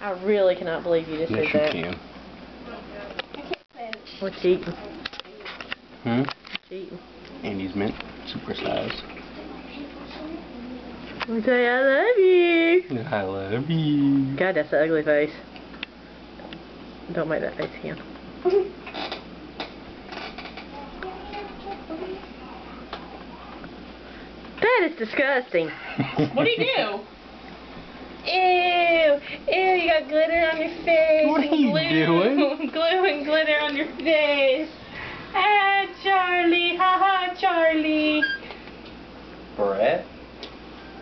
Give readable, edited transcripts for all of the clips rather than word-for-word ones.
I really cannot believe you just Yes, did that. you can. We're cheating. Cheating. Andy's mint supersize. We say I love you. I love you. God, that's an ugly face. Don't make that face again. That is disgusting. What do you do? Ew, you got glitter on your face. What are you doing? Glue and glitter on your face. Ah, Charlie. Ha ha, Charlie. Brett?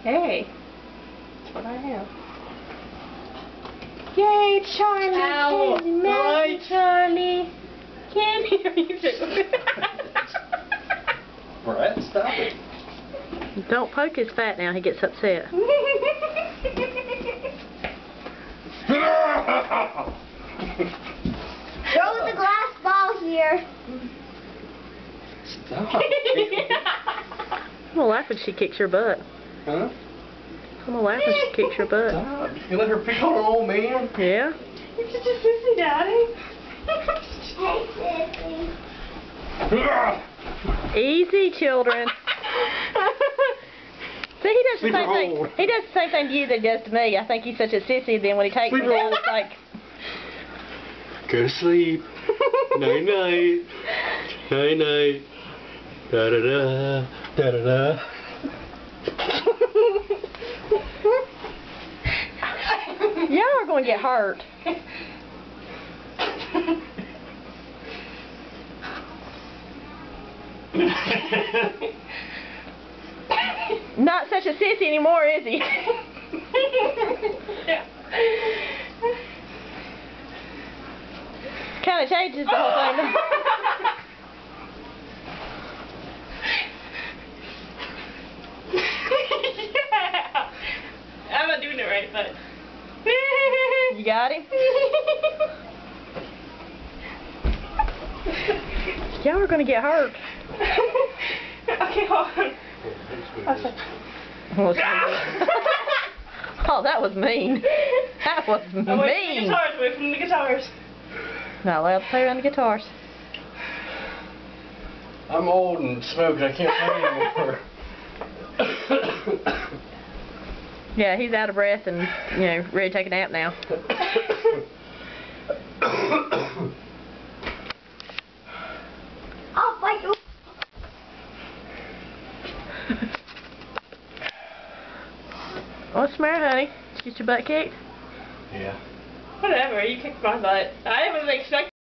Hey. That's what I have. Yay, Charlie. Ow. Candy, Charlie. Candy, are you too? Brett, stop it. Don't poke his fat now, he gets upset. Throw the glass ball here. Stop. I'm gonna laugh when she kicks your butt. Huh? I'm gonna laugh when she kicks your butt. Stop. You let her pick on an old man? Yeah? You're such a sissy, Daddy. Hey, Sissy. Easy, children. See, he does the Sleep same thing. roll. He does the same thing to you that he does to me. I think he's such a sissy. Then when he takes Sleep me down, roll. it's like, Go to sleep. Night night. Night night. Da da da. Da da da. y'all are going to get hurt. Not such a sissy anymore, is he? Kind of changes the whole thing. Yeah. I'm not doing it right, but. You got him? Y'all are going to get hurt. Okay, hold on. Oh, that was mean. That was Away from the mean. guitars, away from the guitars. Not allowed to play around the guitars. I'm old and smoking. I can't play anymore. Yeah, he's out of breath and, you know, ready to take a nap now. I'll fight you. What's the matter, honey? Did you get your butt kicked? Yeah. Whatever, you kicked my butt. I wasn't expecting